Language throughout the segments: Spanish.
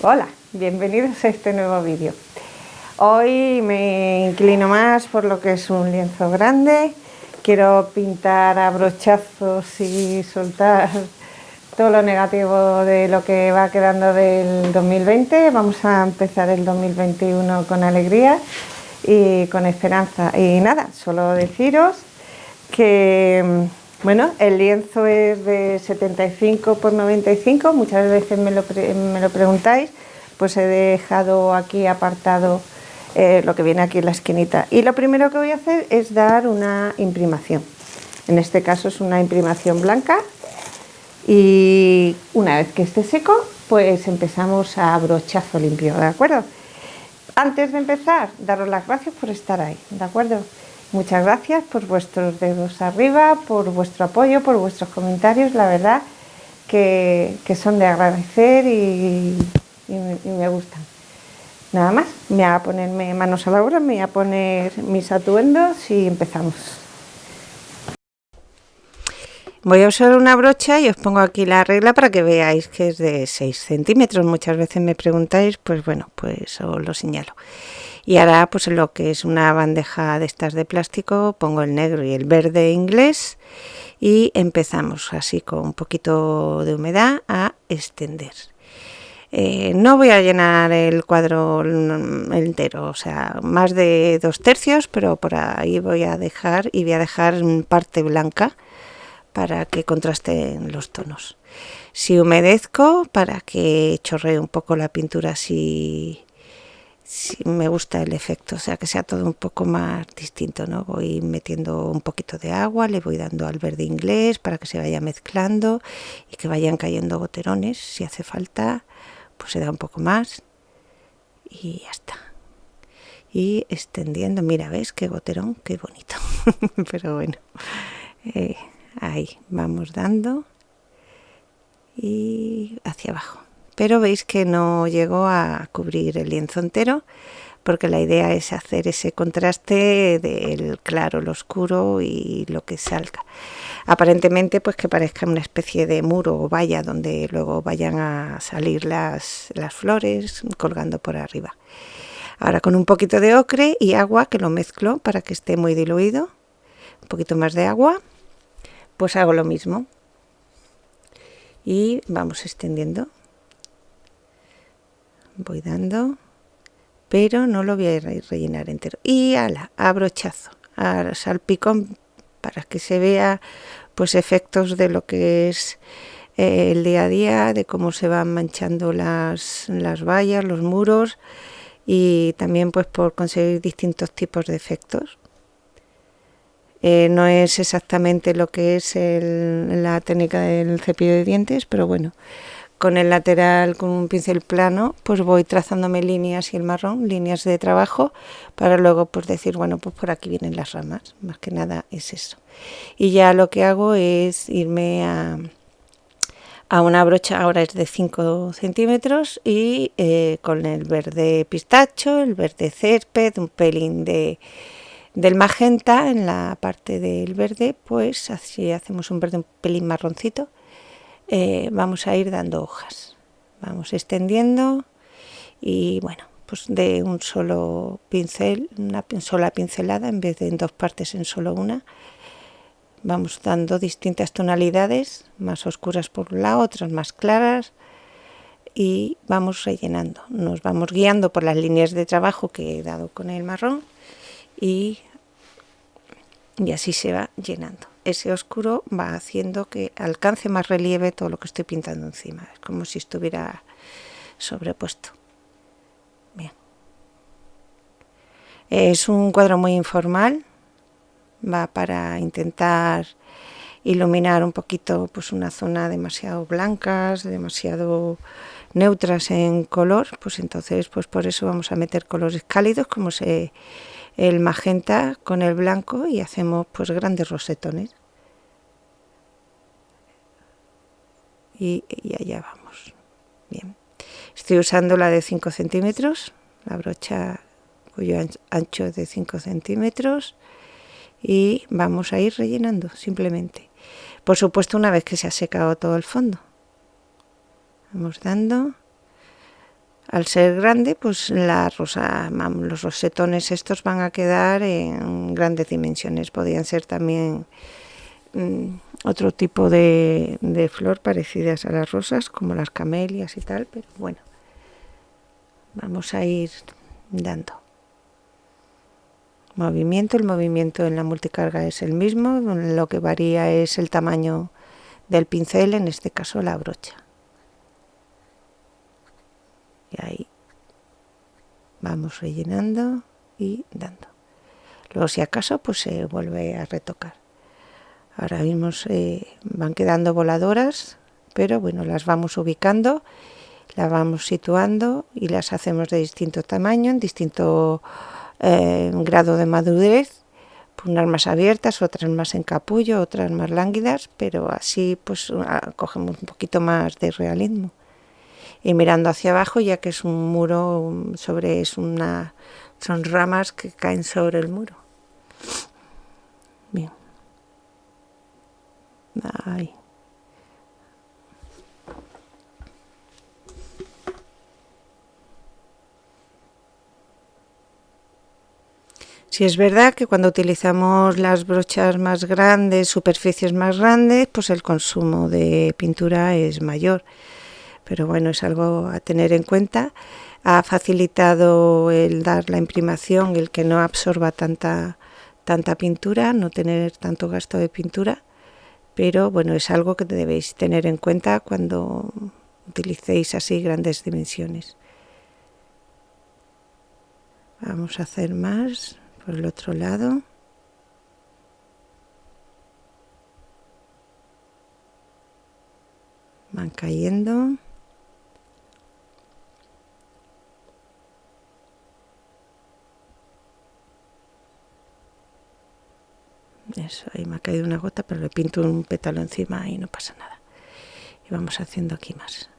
Hola, bienvenidos a este nuevo vídeo. Hoy me inclino más por lo que es un lienzo grande. Quiero pintar a brochazos y soltar todo lo negativo de lo que va quedando del 2020. Vamos a empezar el 2021 con alegría y con esperanza. Y nada, solo deciros que bueno, el lienzo es de 75 por 95, muchas veces me lo preguntáis, pues he dejado aquí apartado lo que viene aquí en la esquinita. Y lo primero que voy a hacer es dar una imprimación. En este caso es una imprimación blanca y una vez que esté seco, pues empezamos a brochazo limpio, ¿de acuerdo? Antes de empezar, daros las gracias por estar ahí, ¿de acuerdo? Muchas gracias por vuestros dedos arriba, por vuestro apoyo, por vuestros comentarios, la verdad que son de agradecer y me gustan. Nada más, me voy a ponerme manos a la obra, me voy a poner mis atuendos y empezamos. Voy a usar una brocha y os pongo aquí la regla para que veáis que es de 6 centímetros. Muchas veces me preguntáis, pues bueno, pues os lo señalo. Y ahora pues lo que es una bandeja de estas de plástico, pongo el negro y el verde inglés y empezamos así con un poquito de humedad a extender. No voy a llenar el cuadro entero, o sea, más de 2/3, pero por ahí voy a dejar y voy a dejar parte blanca para que contrasten los tonos. Si humedezco para que chorree un poco la pintura así. Sí, me gusta el efecto, o sea, que sea todo un poco más distinto, ¿no? Voy metiendo un poquito de agua, le voy dando al verde inglés para que se vaya mezclando y que vayan cayendo goterones. Si hace falta, pues se da un poco más y ya está. Y extendiendo, mira, ¿ves? Qué goterón, qué bonito. Pero bueno, ahí vamos dando y hacia abajo. Pero veis que no llegó a cubrir el lienzo entero, porque la idea es hacer ese contraste del claro, lo oscuro y lo que salga. Aparentemente, pues que parezca una especie de muro o valla donde luego vayan a salir las flores colgando por arriba. Ahora con un poquito de ocre y agua, que lo mezclo para que esté muy diluido, un poquito más de agua, pues hago lo mismo. Y vamos extendiendo. Voy dando, pero no lo voy a rellenar entero. Y ala, a brochazo, a salpicón, para que se vea pues efectos de lo que es el día a día, de cómo se van manchando las vallas, los muros, y también pues por conseguir distintos tipos de efectos. No es exactamente lo que es la técnica del cepillo de dientes, pero bueno, con el lateral, con un pincel plano, pues voy trazándome líneas y el marrón, líneas de trabajo, para luego pues decir, bueno, pues por aquí vienen las ramas, más que nada es eso. Y ya lo que hago es irme a una brocha, ahora es de 5 centímetros, y con el verde pistacho, el verde césped, un pelín del magenta en la parte del verde, pues así hacemos un verde un pelín marroncito. Vamos a ir dando hojas, vamos extendiendo y bueno, pues de un solo pincel, una sola pincelada en vez de en dos partes en solo una. Vamos dando distintas tonalidades, más oscuras por un lado, otras más claras, y vamos rellenando. Nos vamos guiando por las líneas de trabajo que he dado con el marrón y así se va llenando. Ese oscuro va haciendo que alcance más relieve todo lo que estoy pintando encima. Es como si estuviera sobrepuesto. Bien. Es un cuadro muy informal. Va para intentar iluminar un poquito pues una zona demasiado blancas, demasiado neutras en color. Pues entonces pues por eso vamos a meter colores cálidos como el magenta con el blanco y hacemos pues grandes rosetones. Y allá vamos. Bien, estoy usando la de 5 centímetros, la brocha cuyo ancho es de 5 centímetros, y vamos a ir rellenando simplemente. Por supuesto, una vez que se ha secado todo el fondo, vamos dando Al ser grande, pues la rosa, los rosetones estos van a quedar en grandes dimensiones. Podrían ser también otro tipo de flor parecidas a las rosas, como las camelias y tal, pero bueno, vamos a ir dando movimiento. El movimiento en la multicarga es el mismo, lo que varía es el tamaño del pincel, en este caso la brocha. Y ahí vamos rellenando y dando. Luego, si acaso, pues se vuelve a retocar. Ahora mismo van quedando voladoras, pero bueno, las vamos ubicando, las vamos situando y las hacemos de distinto tamaño, en distinto grado de madurez, unas más abiertas, otras más en capullo, otras más lánguidas, pero así pues cogemos un poquito más de realismo. Y mirando hacia abajo, ya que es un muro son ramas que caen sobre el muro. Bien. Ahí. Sí, es verdad que cuando utilizamos las brochas más grandes, superficies más grandes, pues el consumo de pintura es mayor. Pero bueno, es algo a tener en cuenta. Ha facilitado el dar la imprimación, el que no absorba tanta pintura, no tener tanto gasto de pintura. Pero bueno, es algo que debéis tener en cuenta cuando utilicéis así grandes dimensiones. Vamos a hacer más por el otro lado. Van cayendo. Eso, ahí me ha caído una gota, pero le pinto un pétalo encima y no pasa nada. Y vamos haciendo aquí más.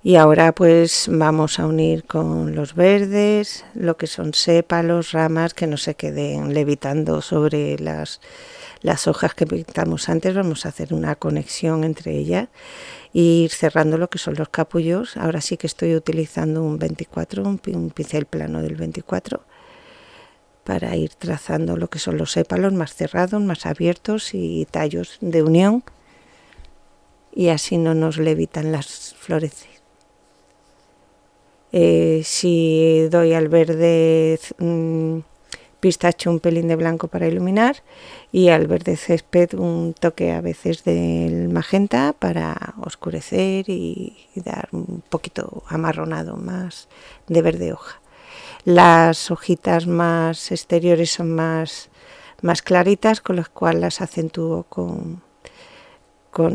Y ahora pues vamos a unir con los verdes, lo que son sépalos, ramas, que no se queden levitando sobre las hojas que pintamos antes. Vamos a hacer una conexión entre ellas e ir cerrando lo que son los capullos. Ahora sí que estoy utilizando un 24, un pincel plano del 24, para ir trazando lo que son los sépalos más cerrados, más abiertos y tallos de unión. Y así no nos levitan las flores. Si doy al verde pistacho un pelín de blanco para iluminar, y al verde césped un toque a veces del magenta para oscurecer y dar un poquito amarronado, más de verde hoja. Las hojitas más exteriores son más claritas, con las cuales las acentúo con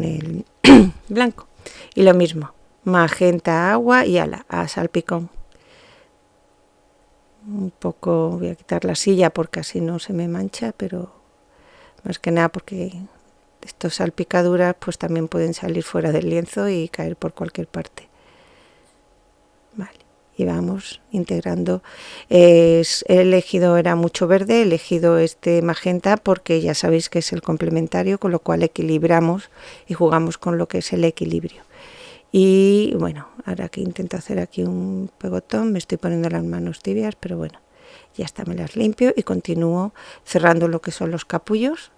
el blanco. Y lo mismo, magenta, agua y a salpicón. Un poco, voy a quitar la silla porque así no se me mancha, pero más que nada porque estas salpicaduras pues también pueden salir fuera del lienzo y caer por cualquier parte. Vale, y vamos integrando. He elegido, era mucho verde, he elegido este magenta porque ya sabéis que es el complementario, con lo cual equilibramos y jugamos con lo que es el equilibrio. Y bueno, ahora que intento hacer aquí un pegotón, me estoy poniendo las manos tibias, pero bueno, ya está, me las limpio y continúo cerrando lo que son los capullos.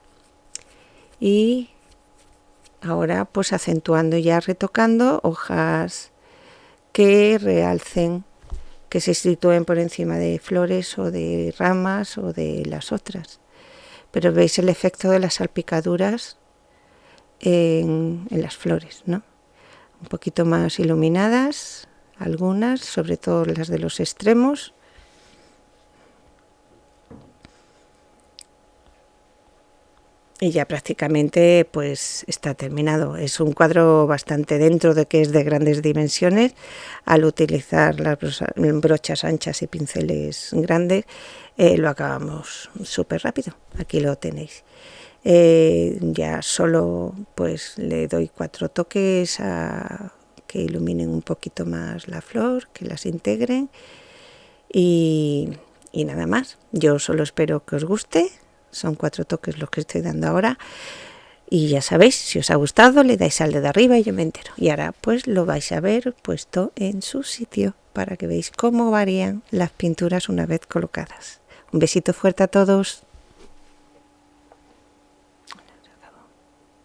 Y ahora pues acentuando, ya retocando hojas que realcen, que se sitúen por encima de flores o de ramas o de las otras. Pero veis el efecto de las salpicaduras en las flores, ¿no? Un poquito más iluminadas, algunas, sobre todo las de los extremos. Y ya prácticamente pues está terminado. Es un cuadro bastante, dentro de que es de grandes dimensiones, al utilizar las brochas anchas y pinceles grandes, lo acabamos súper rápido. Aquí lo tenéis. Ya solo pues le doy 4 toques a que iluminen un poquito más la flor, que las integren y nada más. Yo solo espero que os guste. son 4 toques los que estoy dando ahora. Y ya sabéis, si os ha gustado, le dais al dedo arriba y yo me entero. Y ahora pues lo vais a ver puesto en su sitio para que veáis cómo varían las pinturas una vez colocadas. Un besito fuerte a todos.